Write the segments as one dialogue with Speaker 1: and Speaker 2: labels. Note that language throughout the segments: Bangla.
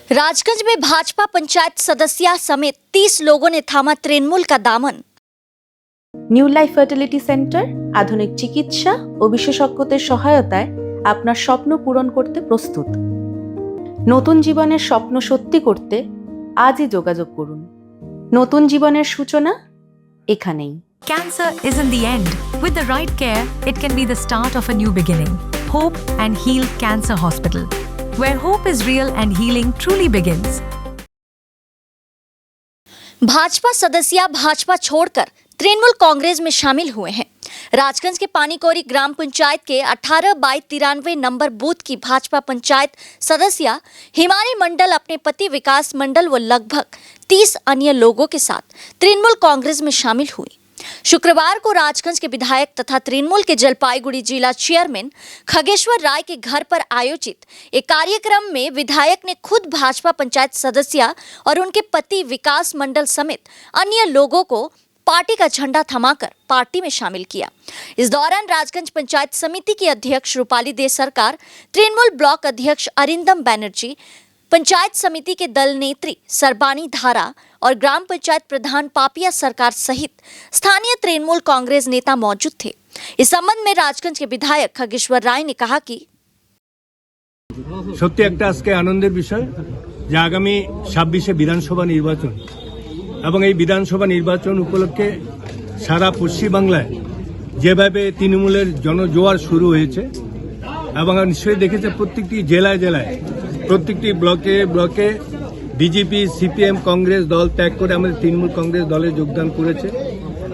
Speaker 1: राजगंज में भाजपा पंचायत सदस्य समेत 30 लोगों ने थामा तृणमूल का दामन।
Speaker 2: নিউ লাইফ ফার্টিলিটি সেন্টার আধুনিক চিকিৎসা ও বিশেষজ্ঞদের সহায়তায় আপনার স্বপ্ন পূরণ করতে প্রস্তুত। নতুন জীবনের স্বপ্ন সত্যি করতে আজই যোগাযোগ করুন। নতুন জীবনের সূচনা এখানেই।
Speaker 3: Cancer isn't the end. With the right care, it can be the start of a new beginning. Hope and Heal Cancer Hospital, where hope is real and healing truly begins.
Speaker 1: Bhajpa सदस्य भाजपा छोड़कर तृणमूल कांग्रेस में शामिल हुए हैं। राजगंज के पानीकोरी ग्राम पंचायत के 18/93 नंबर बूथ की भाजपा पंचायत सदस्य हिमानी मंडल अपने पति विकास मंडल व लगभग 30 अन्य लोगों के साथ तृणमूल कांग्रेस में शामिल हुई। शुक्रवार को राजगंज के विधायक तथा तृणमूल के जलपाईगुड़ी जिला चेयरमैन खगेश्वर राय के घर पर आयोजित एक कार्यक्रम में विधायक ने खुद भाजपा पंचायत सदस्य और उनके पति विकास मंडल समेत अन्य लोगों को पार्टी का झंडा थमाकर पार्टी में शामिल किया। इस दौरान राजगंज पंचायत समिति की अध्यक्ष रूपाली दे सरकार, तृणमूल ब्लॉक अध्यक्ष अरिंदम बैनर्जी, पंचायत समिति के दल नेत्री सरबानी धारा और ग्राम पंचायत प्रधान पापिया सरकार सहित स्थानीय तृणमूल कांग्रेस नेता मौजूद थे। इस संबंध में राजगंज के विधायक खगेश्वर राय ने कहा कि
Speaker 4: সত্যি একটা আজকে আনন্দের বিষয় যে আগামী 26শে বিধানসভা নির্বাচন এবং এই বিধানসভা নির্বাচন উপলক্ষে সারা পশ্চিমবাংলায় যেভাবে তৃণমূলের জনজোয়ার শুরু হয়েছে এবং নিশ্চয়ই দেখেছে প্রত্যেকটি জেলায় জেলায় প্রত্যেকটি ব্লকে ব্লকে বিজেপি সিপিএম কংগ্রেস দল ত্যাগ করে আমাদের তৃণমূল কংগ্রেস দলে যোগদান করেছে।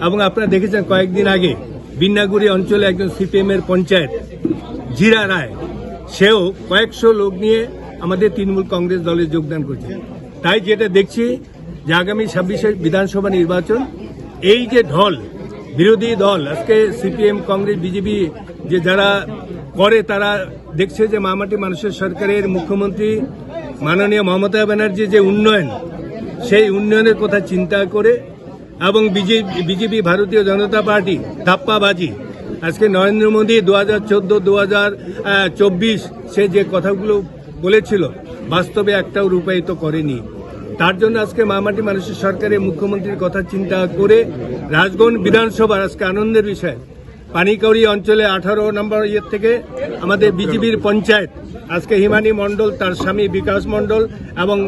Speaker 4: এবং আপনারা দেখেছেন কয়েকদিন আগে বিন্নাগুড়ি অঞ্চলে একজন সিপিএম এর পঞ্চায়েত জিরা রায়, সেও কয়েকশো লোক নিয়ে আমাদের তৃণমূল কংগ্রেস দলে যোগদান করেছে। তাই যেটা দেখছি যে আগামী 26শে বিধানসভা নির্বাচন এই যে ঢল বিরোধী দল আজকে সিপিএম কংগ্রেস বিজেপি যে যারা করে তারা দেখছে যে মামাটি মানুষের সরকারের মুখ্যমন্ত্রী মাননীয় মমতা ব্যানার্জি যে উন্নয়ন, সেই উন্নয়নের কথা চিন্তা করে এবং বিজেপি ভারতীয় জনতা পার্টি ধাপ্পাবাজি আজকে নরেন্দ্র মোদী 2014-2024 সে যে কথাগুলো বলেছিল বাস্তবে একটাও রূপায়িত করেনি। তার জন্য আজকে মামাটি মানুষের সরকারের মুখ্যমন্ত্রীর কথা চিন্তা করে রাজগঞ্জ বিধানসভার আজকে আনন্দের বিষয় পানিকৌড়ি অঞ্চলে 18 নম্বর থেকে আমাদের বিজেপির পঞ্চায়েত আজকে হিমানী মণ্ডল, তার স্বামী বিকাশ মণ্ডল এবং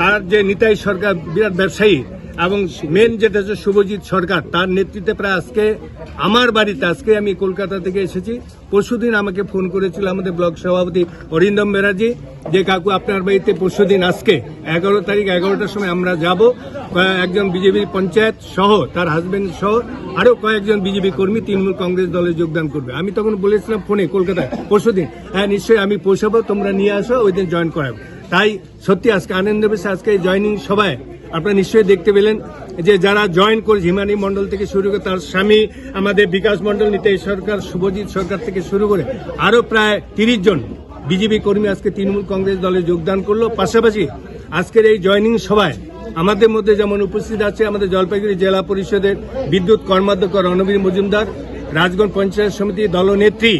Speaker 4: তার যে নিতাই সরকার বিরাট ব্যবসায়ী এবং মেন যেটা হচ্ছে শুভজিৎ সরকার, তার নেতৃত্বে প্রায় আজকে আমার বাড়িতে আজকে আমি কলকাতা থেকে এসেছি। পরশুদিন আমাকে ফোন করেছিল আমাদের ব্লক সভাপতি অরিন্দম ব্যানার্জি যে কাকু আপনার বাড়িতে পরশুদিন আজকে 11 তারিখ 11টার সময় আমরা যাব। একজন বিজেপি পঞ্চায়েত সহ তার হাজবেন্ড সহ আরো কয়েকজন বিজেপি কর্মী তৃণমূল কংগ্রেস দলে যোগদান করবে। আমি তখন বলেছিলাম ফোনে কলকাতায় পরশুদিন, হ্যাঁ নিশ্চয়ই আমি পৌঁছাবো, তোমরা নিয়ে আসো, ওই দিন জয়েন করাবো। তাই সত্যি আজকে আনন্দ বেশি আজকে এই জয়নিং সভায় আপনারা নিশ্চয়ই দেখতে পেলেন যে যারা জয়েন করেছে হিমানী মণ্ডল থেকে শুরু করে তার স্বামী আমাদের বিকাশ মণ্ডল, নিতাই সরকার, শুভজিৎ সরকার থেকে শুরু করে আরো প্রায় 30 জন বিজেপি কর্মী আজকে তৃণমূল কংগ্রেস দলে যোগদান করলো। পাশাপাশি আজকের এই জয়নিং সভায় আমাদের মধ্যে যেমন উপস্থিত আছে আমাদের জলপাইগুড়ি জেলা পরিষদের বিদ্যুৎ কর্মাধ্যক্ষ রণবীর মজুমদার, রাজগঞ্জ পঞ্চায়েত সমিতি দলনেত্রী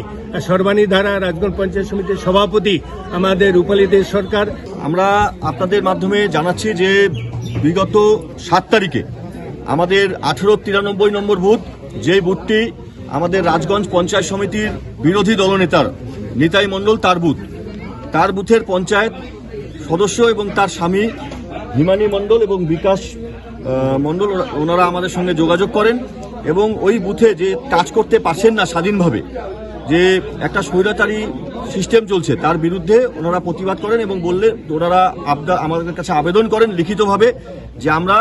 Speaker 4: সর্বাণী ধারা, রাজগঞ্জ পঞ্চায়েত সমিতির সভাপতি আমাদের রূপালী দে সরকার।
Speaker 5: আমরা আপনাদের মাধ্যমে জানাচ্ছি যে বিগত 7 তারিখে আমাদের 1893 নম্বর বুথ, যে বুথটি আমাদের রাজগঞ্জ পঞ্চায়েত সমিতির বিরোধী দলনেতার নিতাই মণ্ডল তার বুথের পঞ্চায়েত সদস্য এবং তার স্বামী হিমানী মণ্ডল এবং বিকাশ মণ্ডল ওনারা আমাদের সঙ্গে যোগাযোগ করেন এবং ওই বুথে যে কাজ করতে পারছেন না স্বাধীনভাবে, যে একটা স্বৈরাচারী সিস্টেম চলছে তার বিরুদ্ধে ওনারা প্রতিবাদ করেন এবং বললে ওনারা আমাদের কাছে আবেদন করেন লিখিতভাবে যে আমরা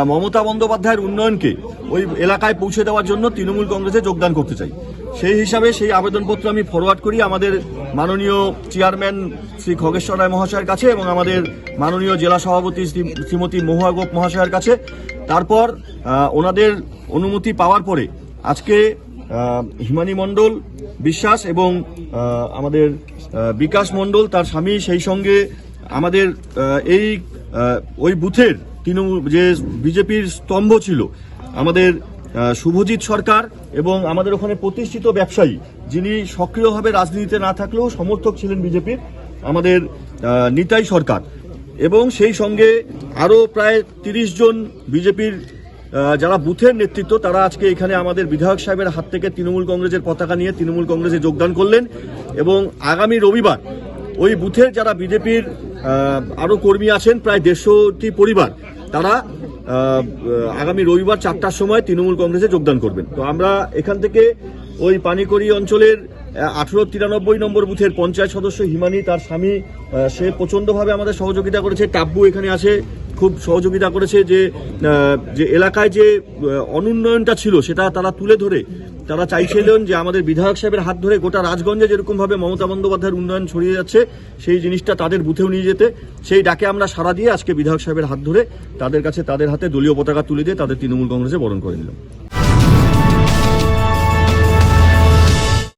Speaker 5: মমতা বন্দ্যোপাধ্যায়ের উন্নয়নকে ওই এলাকায় পৌঁছে দেওয়ার জন্য তৃণমূল কংগ্রেসে যোগদান করতে চাই। সেই হিসাবে সেই আবেদনপত্র আমি ফরওয়ার্ড করি আমাদের মাননীয় চেয়ারম্যান শ্রী খগেশ্বর রায় মহাশয়ের কাছে এবং আমাদের মাননীয় জেলা সভাপতি শ্রীমতী মহুয়া গোপ মহাশয়ের কাছে। তারপর ওনাদের অনুমতি পাওয়ার পরে আজকে হিমানী মণ্ডল বিশ্বাস এবং আমাদের বিকাশ মণ্ডল তার স্বামী, সেই সঙ্গে আমাদের ওই বুথের যে বিজেপির স্তম্ভ ছিল আমাদের শুভজিৎ সরকার এবং আমাদের ওখানে প্রতিষ্ঠিত ব্যবসায়ী যিনি সক্রিয়ভাবে রাজনীতিতে না থাকলেও সমর্থক ছিলেন বিজেপির, আমাদের নিতাই সরকার, এবং সেই সঙ্গে আরও প্রায় 30 জন বিজেপির যারা বুথের নেতৃত্ব তারা আজকে এখানে আমাদের বিধায়ক সাহেবের হাত থেকে তৃণমূল কংগ্রেসের পতাকা নিয়ে তৃণমূল কংগ্রেসে যোগদান করলেন এবং আগামী রবিবার ওই বুথের যারা বিজেপির আরও কর্মী আছেন প্রায় 150টি পরিবার তারা আগামী রবিবার 4টার সময় তৃণমূল কংগ্রেসে যোগদান করবেন। তো আমরা এখান থেকে ওই পানিকড়ি অঞ্চলের 1893 নম্বর বুথের পঞ্চায়েত সদস্য হিমানি তার স্বামী সে প্রচণ্ডভাবে আমাদের সহযোগিতা করেছে। টাব্বু এখানে আসে খুব সহযোগিতা করেছে যে এলাকায় যে অনুন্নয়নটা ছিল সেটা তারা তুলে ধরে তারা চাইছিলেন যে আমাদের বিধায়ক সাহেবের হাত ধরে গোটা রাজগঞ্জে যেরকমভাবে মমতা বন্দ্যোপাধ্যায়ের উন্নয়ন ছড়িয়ে যাচ্ছে সেই জিনিসটা তাদের বুথেও নিয়ে যেতে, সেই ডাকে আমরা সাড়া দিয়ে আজকে বিধায়ক সাহেবের হাত ধরে তাদের কাছে তাদের হাতে দলীয় পতাকা তুলে দিয়ে তাদের তৃণমূল কংগ্রেসে বরণ করে নিলাম।